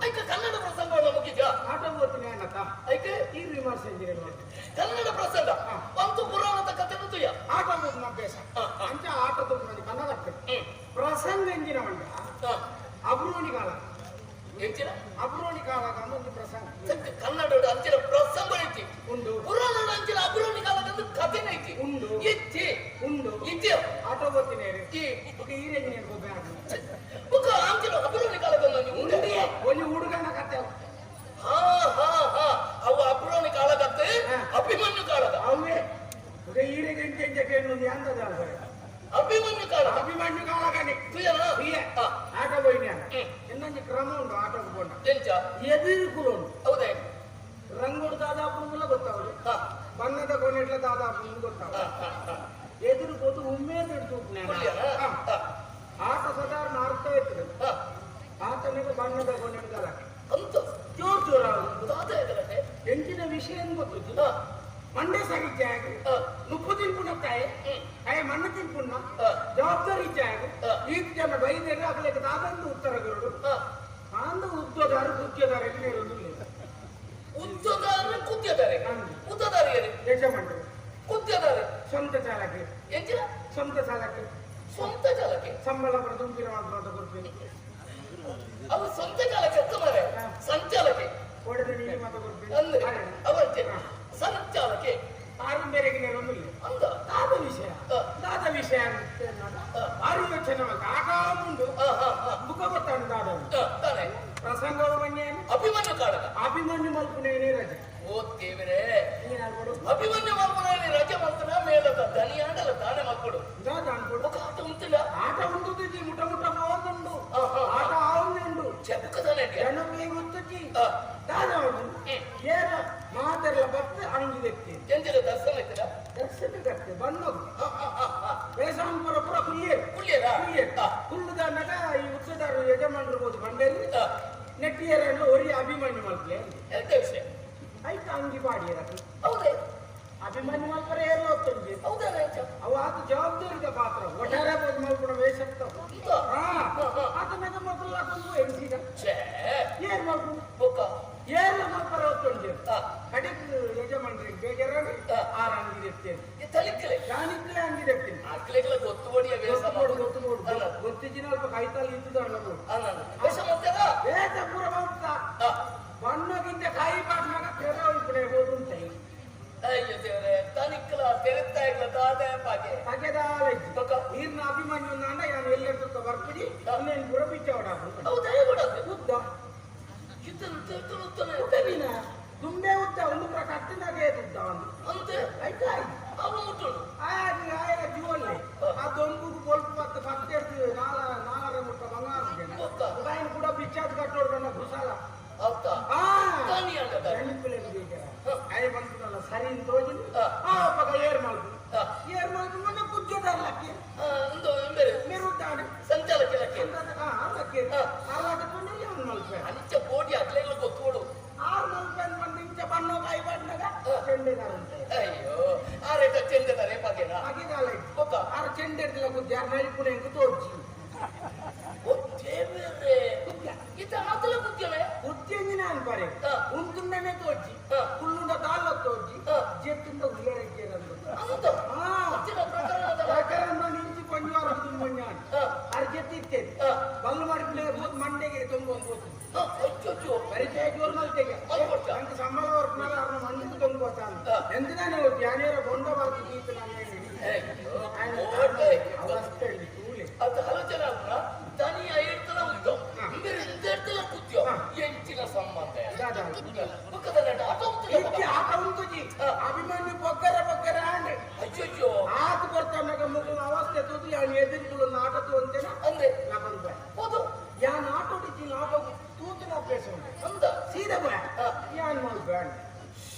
ಐಕೆ ಕನ್ನಡ ಪ್ರಸಂಗವನ್ನು ಮುಗಿದ್ಯಾ? ಆಟ ಓದ್ತೀನಿ ಅನ್ನತ್ತ ಐಕೆ ಈ ವಿಮರ್ಶೆ ಕನ್ನಡ ಪ್ರಸಂಗ ಒಂದು ಪುರಾಣದ ಕಥೆ ಮುಗಿಯ ಆಟ ಓದಿನ ಅಭ್ಯಾಸ ಅಂಚ ಆಟ ತಗೊಂಡು ಕನ್ನಡ ಪ್ರಸಂಗ ಎಂಜಿನ ಮಂಡ ಅಬ್ರೋಣಿ ಕಾಲ ಎಂಚಿನ ಅಬ್ರೋಣಿ ಕಾಲದ ಒಂದು ಪ್ರಸಂಗ ಕನ್ನಡದ ಅಂಚಿನ ಪ್ರಸಂಗ ಐತಿ ಉಂಡು ಪುರಾಣದ ಅಂಚಿನ ಅಬ್ರೋಣಿ ಕಾಲದ ಕಥೆ ಐತಿ ಉಂಡು ಇತ್ತಿ ಉಂಡು ಇತ್ತಿ ಆಟ ಓದ್ತೀನಿ ಈ ರೇಂಜಿನ ಗೊಬ್ಬೆ ಬುಕ್ಕ ಅಂಚಿನ ಅಬ್ರೋಣಿ ಕಾಲದ ಒಂದು ಹುಡುಗನ ಕಥೆ ಹಾ ಹಾ ಹಾ ಅವು ಅಬ್ರೋಣಿ ಕಾಲದತ್ತೆ ಅಭಿಮನ್ಯು ಕಾಲದ ಅವೇ ಈಡೆ ಗಂಟೆ ಕೇಳುವುದು ಎಂತದ ಅಭಿಮನ್ಯು ಕಾಲ ಅಭಿಮನ್ಯು ಕಾಲ ಕಣಿ ಆಟ ಹೋಯ್ನಿ ಇನ್ನೊಂದು ಕ್ರಮ ಉಂಟು ಆಟ ಹೋಗೋಣ ಎಂಚ ಎದುರು ಕುಲ ಉಂಟು ಹೌದೇ ರಂಗೋಡು ದಾದಾಪುರ ಗೊತ್ತಾವಳು ಬಣ್ಣದ ಕೊನೆಟ್ಲ ದಾದಾಪುರ ಗೊತ್ತಾವ ಎದುರು ಕೂತು ಉಮ್ಮೇದು ಇಡ್ತು ಆಟ ಸಾಧಾರಣ ಅರ್ಥ ಇರ್ತದೆ ಆತನಿಗೆ ಬಣ್ಣದ ಕೊನೆಟ್ಲ ಅಂತ ಜೋರ್ ಜೋರ ಎಂಚಿನ ವಿಷಯ ಗೊತ್ತಿಲ್ಲ ಮಂಡೆ ಸಾಗಿದ್ದೆ ಆಗಿ ನುಪ್ಪು ತಿನ್ಪುಣ್ಣ ತಾಯಿ ಅಯ್ಯ ಮಣ್ಣು ತಿನ್ಪುಣ್ಣ ಜವಾಬ್ದಾರಿ ಇಚ್ಛೆ ಆಗಿ ಈ ಜನ ಬೈದರೆ ಆಗ್ಲಿಕ್ಕೆ ದಾದಂದು ಉತ್ತರಗಳು ಅಂದು ಉದ್ಯೋಗಾರ ಕುದ್ಯೋದಾರ ಉದ್ಯೋಗಾರ ಕುದ್ಯೋದಾರೆ ಉದ್ದದಾರಿಯರು ಯಜಮಾನ ಕುದ್ಯೋದಾರೆ ಸ್ವಂತ ಚಾಲಕಿ ಎಂಚಿನ ಸ್ವಂತ ಚಾಲಕಿ ಸ್ವಂತ ಚಾಲಕಿ ಸಂಬಳ ಬರ ತುಂಬಿರ ಮಾತ್ರ ಕೊಡ್ತೀನಿ ಅವು ಸ್ವಂತ ಚಾಲಕಿ ಅಂತ ಮಾರೆ ಸಂಚಾಲಕಿ ಹೊಡೆದ ನೀಡಿ ಮಾತ್ರ ಕೊಡ್ತೀನಿ ಅಂದ್ರೆ ಅವತ್ತೆ ಸಂಚಾಲಕಿ ಆರಂಭರಿಗೆ ಒಂದಿಲ್ಲ ಅಂದ ದಾದ ವಿಷಯ ಭಾರಿ ಯೋಚನೆ ಆಟ ಮುಂದು ಮುಖ ಗೊತ್ತಾನು ದಾದ ತಾನೆ ಪ್ರಸಂಗ ಅಭಿಮನ್ಯು ಕಾಳಗ ಅಭಿಮನ್ಯು ಮಲ್ಪುನೇನೇ ರಜೆ ಓ ದೇವರೇ ಅಭಿಮನ್ಯು ಮಲ್ಪುನೇನೆ ರಜೆ ಮಾಡ್ತಾನ ಮೇಲದ ದನಿ ಆಡಲ್ಲ ತಾನೆ ಮಕ್ಕಳು ಆಟ ಉಂಟಿಲ್ಲ ಆಟ ಉಂಟು ಮುಟ ಮುಟ ಹೋಗುಂಡು ಆಟ ಆವುಂಡು ಚೆಕ್ಕದಾನೆ ಜನಗಳಿಗೆ ಗೊತ್ತಿ ದಾದ ಏನ ಮಾತೆಲ್ಲ ಬತ್ತ ಅಂಗಿದಕ್ಕೆ ಎಂದಿರ ದರ್ಶನ ಇದ್ದೀರ ದರ್ಶನ ಕಟ್ಟೆ ಬಂದೋದು ಬೇಸಾಂಪುರ ಪುರ ಹುಲ್ಲುದ ನಟ ಈ ಉತ್ಸದಾರ ಯಜಮಾನರು ಹೋದು ಬಂಡೇರಿ ನೆಟ್ಟಿಯರನ್ನು ಒರಿ ಅಭಿಮನ್ಯು ಮಲ್ಪಲೆ ಎಂತ ವಿಷಯ ಆಯ್ತು ಅಂಗಿ ಪಾಡಿಯರ ಹೌದೇ ಅಭಿಮನ್ಯು ಮಲ್ಪರೆ ಏನು ಹೋಗ್ತಂಗೆ ಹೌದಾ ಅವು ಆತ ಜವಾಬ್ದಾರಿದ ಪಾತ್ರ ಒಟ್ಟಾರೆ ಹೋಗಿ ಮಲ್ಪುಣ ವೇಷತ್ತ ಆತ ಮೇಲೆ ಮಕ್ಕಳು ಹಾಕೊಂಡು ಎಣಿಸಿದ ಏನ್ ಮಲ್ಪುಣ ಬೊಕ್ಕ ಏನು ಮಲ್ಪರ ಹೋಗ್ತಂಗೆ ಕಡೆಗೆ ಯಜಮಾನ್ರಿಗೆ ಬೇಜಾರ ಆರ ಅಂಗಿದೆತ್ತೇನೆ ತಲಿಕ್ಕಲೆ ಯಾನಿಕ್ಕಲೆ ಅಂಗಿದೆತ್ತೇನೆ ಆಕ್ಲೆಗಳ ಗೊತ್ತುವಡಿಯ ವೇಷ ಗೊತ್ತು ನೋಡು ಗೊತ್ತಿದ್ದಿನ ಅಲ್ಪ ಕೈತಾಲಿ ಇದ್ದುದ ವೇಷ ಮಾಡ್ತಾರ ವೇಷ ಪೂರ ಮಾಡ್ತಾ ಬಣ್ಣಗಿಂತ ಕಾಯಿ ಪಾಟ್ನಾಗ ತೆರೆ ಹೋಗ್ಬಿಡೆ ಹೋಗುಂತ ಅಯ್ಯೋ ದೇವರೇ ತನಿಕ್ಕಲ ತೆರೆತ್ತಾ ಇಲ್ಲ ದಾದೆ ಪಾಗೆ ಪಗೆದಾಲ ನೀರ್ನ ಅಭಿಮನ್ಯು ನಾಂಡ ನಾನು ಎಲ್ಲೆಡ್ತ ಬರ್ತೀನಿ ಇನ್ನೇನು ಪುರ ಬಿಚ್ಚವಡ ಹೌದಾ ಬಿಡೋದು ಉದ್ದ ಉತ್ತಮ ತುಂಬೆ ಉದ್ದ ಒಂದು ಪುರ ಕಟ್ಟಿನಾಗೆ ಉದ್ದ ಒಂದು ಅಂತೆ ಆಯ್ತಾ ಅವನು ಮುಟ್ಟೋದು ಆಯ ಜೀವಲ್ಲಿ ಅದೊಂದು ಬೋಲ್ಪು ಮತ್ತು ಪತ್ತೆಡ್ತೀವಿ ನಾಲ್ಕರ ಮುಟ್ಟ ಬಂಗಾರ ಕೂಡ ಬಿಚ್ಚಾದ ಕಟ್ಟೋಡ್ಕನ್ನ ಕುಸಾಲ ಆಯ್ ಬಂದ್ಬಿಟ್ಟಲ್ಲ ಸರಿ ತೋಜಿ ಪಕ್ಕ ಏರ್ ಮಾಡ್ತು ಮೊನ್ನೆ ಕುಜ್ಜೋದಕ್ಕೆ ಮೇರುತ್ತಾನೆ ಸಂಚಾಲಕ್ಕೆ ಲಕ್ಕೆ ಅಂಚ ಬೋಡಿ ಅಗ್ಲೆಲ್ಲ ಗೊತ್ತೋಡು 6 ಬಂದು ಇಂಚ ಬಣ್ಣೋ ಕಾಯಿ ಬಣ್ಣಗ ಚೆಂಡೆದಾರ ಅಯ್ಯೋ ಆ ರೇಟ ಚೆಂಡೆದಾರೆ ಪಾಗೆನಾ ಹಾಗಿದಾಲ ಗೊತ್ತಾ ಆರು ಚೆಂಡೆ ಇರ್ತಿಲ್ಲ ಕುದ್ದಿ ಯಾರು ನೈಪುಣ ಹೆಂಗೆ ತೋರ್ಜಿ ಉದ್ಯಂಜಿನ ಅನ್ಪಾರೆ ಉಂತುಂಡನೆ ತೋಜಿ ಕುಳ್ಳುಂಡ ತಾಳ ತೋಜಿ ಜೆಟ್ಟಿಂದ ಪ್ರಕರಣ ನಿಂಚಿ ಕೊಂಜವಾರ ಮಂಜಾನ್ ಅರ್ ಜೆತ್ತಿತ್ತೆ ಬಲ್ಲು ಮಾಡಿ ಮಂಡೆಗೆ ತೊಂಗೊಂಡು ಪರಿಚಯ ಜೋರ್ನಲ್ತೆಗೆ ನಂಗೆ ಸಂಬಳ ವರ್ಕ್ನಾಗ ಅವ್ರನ್ನ ಮಂಡಿಗೆ ತೊಂಗೋತಾನೆ ಎಂದಿನಾನೆ ಯಾರ್ಯಾರ ಬೊಂಡ ಬರ್ತಿದ್ದಿ ಅಂತ ನಾನು ಹೇಳಿ ಅವಸ್ಥೆ ಕೂಲಿ ಅದು ಆಲೋಚನೆ ಅಲ್ಲ ದನಿಯ ಇರ್ತದ ಉಂಟು ಇಂದೆರ್ತದ ಕುದ್ಯೋ ಎಂಚಿನ ಸಂಬಂಧ ಆಟ ಉಂಟು ಜಿ ಅಭಿಮನ್ಯು ಬೊಗ್ಗರ ಅಂದ್ರೆ ಅಯ್ಯೋ ಆತ ಬರ್ತಾನಾಗ ಮಗನ ಅವಸ್ಥೆ ತೋದು ಯಾನ್ ಎದುರು ನಾಟ ತೋಂತೇನ ಅಂದ್ರೆ ರೂಪಾಯಿ ಹೌದು ಯಾನ್ ಆಟ ಹೊಡಿತೀನಿ ನಾಟ ತೂತಿನ ಅಭ್ಯಾಸ ಉಂಟು ಅಂದ ಸೀದಾ ಬಾ ಯಾನ್ ಮಾಲ್ ಬ್ಯಾಂಡ್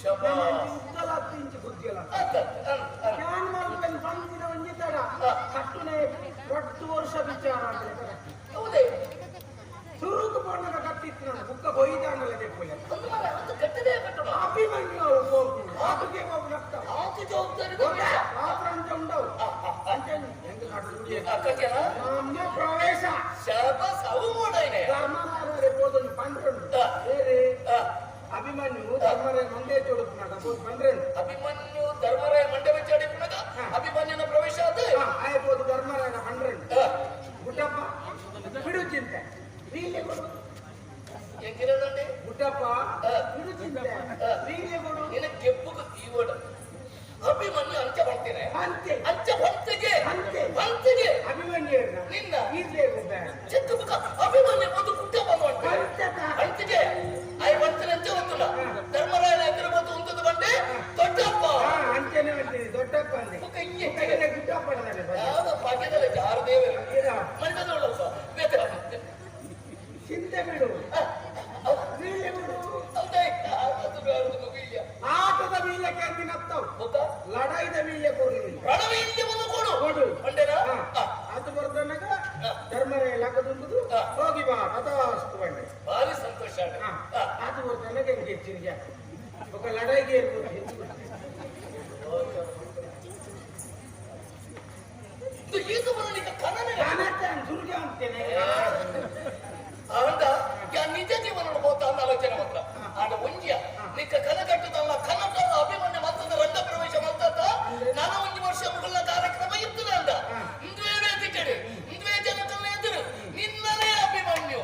ಉದ್ದಲ 10 ಇಂಚು ಬುದ್ಧಿಯಲ್ಲ ಯಾನ್ ಮಾಲ್ ಬ್ಯಾಂಡ್ ಬಂದಿನ ಒಂಜಿ ತಡ ಕಟ್ಟುನೆ 10 ವರ್ಷ ವಿಚಾರ ಅಂತ ಹೌದೇ ಸುರುಕು ಬಣ್ಣದ ಕಟ್ಟಿತ್ತು ನಾನು ಬುಕ್ಕ ಕೊಯ್ದಾನಲ್ಲ ತೆಕ್ಕೊಳ್ಳಿ ಅದು ಕಟ್ಟದೆ ಕಟ್ಟೋಣ ಅಭಿಮನ್ಯು ಹೋಗು ಆತಗೆ ಹೋಗು ನಕ್ಕ ಆತ ಜವಾಬ್ದಾರಿ ಆತರಂತ ಉಂಡವು ಹೆಂಗೆ ಕಟ್ಟುದು ಅಕ್ಕಜನ ನಮ್ಮ ಪ್ರವೇಶ ಶಾಬಾಸ್ ಅವು ಮಾಡೈನೆ ಧರ್ಮನಾದರೆ ಹೋದನು 12 ಚಿಂತೆ ವೀಲ್ಯ ಕೊಡು ಹೆಂಗಿರೋದಂడి ಗುಡ್ಡಪ್ಪ ಇದು ಚಿಂತೆ ವೀಲ್ಯ ಕೊಡು ನಿನ್ನ ಕೆಪ್ಪು ಈ ಓಡ ಅಭಿಮನ್ಯು ಅಂಚೆ ಬರ್ತೀರ ಅಂತೆ ಅಂಚೆ ಬಂತೆಗೆ ಅಂತೆ ಬಂತೆಗೆ ಅಭಿಮನ್ಯು ನಿನ್ನ ಈಗಲೇ ಗುಡ್ಡ ಚಿಕ್ಕ ಬುಕ್ಕ ಅಭಿಮನ್ಯು ಒಂದು ಗುಡ್ಡ ಬಂದು ಅಂತೆತ ಅಂತೆಗೆ ಐ ಬರ್ತೀನಿ ಅಂಚೆ ಗೊತ್ತಿಲ್ಲ ಧರ್ಮರಾಯನ ಎದುರು ಬಂದು ಉಂಟದ ಬಂಡೆ ದೊಡ್ಡಪ್ಪ ಅಂತೆನೆ ಬರ್ತೀನಿ ದೊಡ್ಡಪ್ಪ ಅಂದೆ ಕೈಯಲ್ಲಿ ಗುಡ್ಡಪ್ಪ ಯಾವ ಭಾಗ್ಯದಲ್ಲಿ ಯಾರು ದೇವರು ಮನೆದೊಳಪ್ಪ ಬೇಕರ ಚಿಂತೆ ಬಿಡು ವೀಲ್ಯ ಬಿಡು ಆಟದ ವೀಲ್ಯಕ್ಕೆ ಅಂದಿನತ್ತವು ಲಡಾಯಿದ ವೀಲ್ಯ ಕೊಡಲಿಲ್ಲ ಕೊಡು ಅದು ಬರ್ದನಗ ಧರ್ಮರೇ ಲಕ್ಕದುಂಬುದು ಹೋಗಿ ಬಾ ಅಥಾಸ್ತು ಬಂಡೆ ಭಾರಿ ಸಂತೋಷ ಅದು ಬರ್ದನಗ ಹಿಂಗೆ ಹೆಚ್ಚಿನ ఒక ಲಡಾಯಿಗೆ ಇರ್ಬೋದು ಹೆಚ್ಚು ಈತ ಬರಲಿಕ್ಕೆ ಕನ್ನಡ ದುರ್ಗ ಅಂತೇನೆ ಆಂಡ ಯಾ ನಿಜ ಜೀವನ ಹೋತ ಅನ್ನ ಆಲೋಚನೆ ಮಾತ್ರ ಆಂಡ ಒಂಜಿಯ ನಿಕ್ಕ ಕನ ಕಟ್ಟುದಲ್ಲ ಕನ್ನಡದ ಅಭಿಮನ್ಯ ಮತ್ತದ ರಂಗ ಪ್ರವೇಶ ಮಾಡ್ತದ ನಾನು 1 ವರ್ಷ ಮುಗಲ ಕಾರ್ಯಕ್ರಮ ಇತ್ತು ಅಂದ ಇಂದುವೇ ತಿಕ್ಕಡೆ ಇಂದುವೇ ಜನಕನ್ನ ಎದುರು ನಿನ್ನನೇ ಅಭಿಮನ್ಯು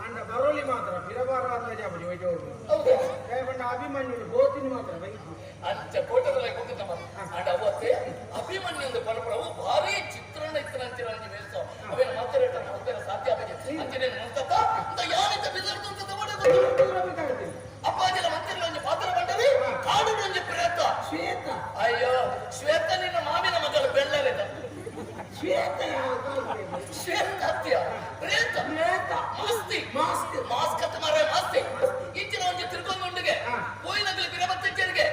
ಅಂಡ ಬರೋಲಿ ಮಾತ್ರ ಬಿರಬಾರ ಜಾಬಡಿ ವೈಜ ಹೌದಾ ಕೈಗೊಂಡ ಅಭಿಮನ್ಯು ಗೋತಿನಿ ಮಾತ್ರ ಬೈತು ಅಂಚ ಕೋಟದಲ್ಲಿ ಹೋಗುತ್ತಮ್ಮ ಅಂಡ ಅವತ್ತೇ ಅಭಿಮನ್ಯು ಒಂದು ಪರಪರವು ಭಾರಿ ಚಿತ್ರಣ ಇತ್ತರಂತಿರ ಅಂಜಿ ಮೇಲ್ಸೋ ಅವೇನ ಮಾತಾಡಟ ಹೋಗರ ಸಾಧ್ಯ ಆಗಿದೆ ಅಂಚಿನ ನಂತಕ ಅಂತ ಯಾನಿತ ಬಿದರ್ತು ಅಂತ ತಗೊಂಡೆ ಅಪ್ಪಾಜಿನ ಮಂತ್ರಿಗಳ ಒಂದು ಪಾತ್ರ ಬಂಡವಿ ಕಾಡು ಒಂದು ಪ್ರೇತ ಶ್ವೇತ ಅಯ್ಯೋ ಶ್ವೇತ ನಿನ್ನ ಮಾವಿನ ಮಗಳು ಬೆಳ್ಳರೆದ ಶ್ವೇತ ಶ್ವೇತ ಹತ್ಯ ಪ್ರೇತ ಶ್ವೇತ ಮಾಸ್ತಿ ಮಾಸ್ಕ್ ಮಾಸ್ಕ್ ಅಂತ ಮಾರ ಮಾಸ್ತಿ ಇಂಚಿನ ಒಂದು ತಿರ್ಕೊಂಡುಂಡಿಗೆ ಪೋಯಿನಗಲ ಗಿರಬತ್ತರಿಗೆ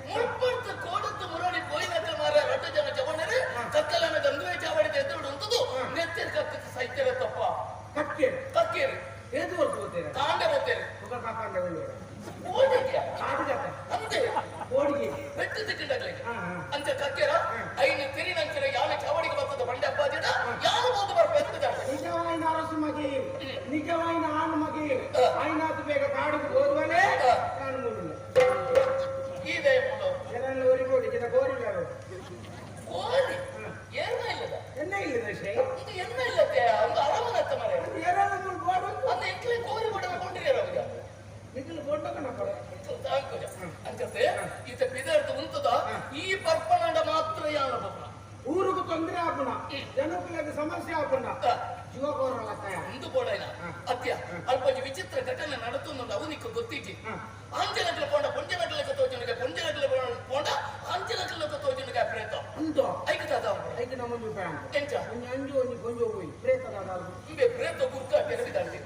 ಮುಳ್ಪಡ್ತ ಕೋಡತ್ತು ಮುರಳಿ ಪೋಯಿನಗಲ ಮಾರ ರಟ್ಟು ಜನ ಜವಣರೆ ಕತ್ತಲನ ಗಂಗುವೆ ಚಾವಡಿದ ಎದುರು ಉಂಟದು ನೆತ್ತಿನ ಕತ್ತಿತ್ತು ಸೈತ್ಯರ ತಪ್ಪ ಕಕ್ಕೇರಿ ಕಕ್ಕೇರಿ ಏದು ಹೊರತು ಹೋಗ್ತೇನೆ ತಾಂಡೆ ಹೋಗ್ತೇನೆ ಮುಖ ಕಾಪಾಂಡ ಓಡಿಗೆ ಆಡುಗತ ಅಂತೆ ಓಡಿಗೆ ಬೆಟ್ಟು ತಿಕ್ಕಿಂಡಗಳಿಗೆ ಅಂತ ಕಕ್ಕೇರ ಐನು ತಿರಿನಂಚಿನ ಯಾನ ಚಾವಡಿಗೆ ಬರ್ತದ ಬಂಡೆ ಅಪ್ಪಾಜಿನ ಯಾರು ಹೋದು ಬರ್ಬೇಕು ನಿಜವಾಯಿನ ಅರಸು ಮಗೆ ನಿಜವಾಯಿನ ಆನು ಮಗೆ ಆಯ್ನಾತು ಬೇಗ ಕಾಡಿಗೆ ಹೋದ್ವಲೇ ನಾನು ಮೂಡಿಲ್ಲ ಇದೆ ಮೂಲು ಜನಲ್ಲ ಒರಿಗೋಡಿ ಜನ ಗೋರಿಲ್ಲ ಕೋಳಿ ಏನ ಇಲ್ಲದ ಎನ್ನ ಇಲ್ಲ ದಶೆ ಇದು ಎನ್ನ ಇಲ್ಲತ್ತೆ ಒಂದು ಅರಮನತ್ತ ಮರೆ ಯಾರಾದ್ರೂ ಗೋಡು ಅಂತ ಎಂಕ್ಲೆ ಕೋರಿ ಬಡನ ಕೊಂಡಿರೋ ಅವ್ರಿಗೆ ನಿಖಿಲ್ ಗೊಂಡಕನ ಪಡ ಅಂಕತೆ ಈತ ಬಿದರ್ದು ಉಂಟದ ಈ ಪರ್ಪನಂಡ ಮಾತ್ರ ಯಾನ ಬಪ್ಪ ಊರಿಗೆ ತೊಂದರೆ ಆಪುಣ ಜನಕ್ಕೆ ಸಮಸ್ಯೆ ಆಪುಣ ಜೀವಕೋರಲ್ಲ ಒಂದು ಬೋಡೈನ ಅತ್ಯ ಅಲ್ಪಂಜಿ ವಿಚಿತ್ರ ಘಟನೆ ನಡತುಂದು ಅವನಿಗೆ ಗೊತ್ತಿಜ್ಜಿ ಅಂಜನಕಲ ಪೋಂಡ ಪೊಂಜನಕಲಕ ತೋಜನಿಗೆ ಪೊಂಜನಕಲ ಪೋಂಡ ಅಂಜನಕಲಕ ತೋಜನಿಗೆ ಪ್ರೇತ ಅಂತು ಐಕತಾದ ಐಕ ನಮ್ಮದು ಪ್ಯಾನ್ ಎಂಚ ಅಂಜು ಒಂದು ಕೊಂಜು ಹೋಗಿ ಪ್ರೇತದ ಇಂಬೆ ಪ್ರೇತ ಗುರ್ಕ ಕೆರವಿದಾಡಿ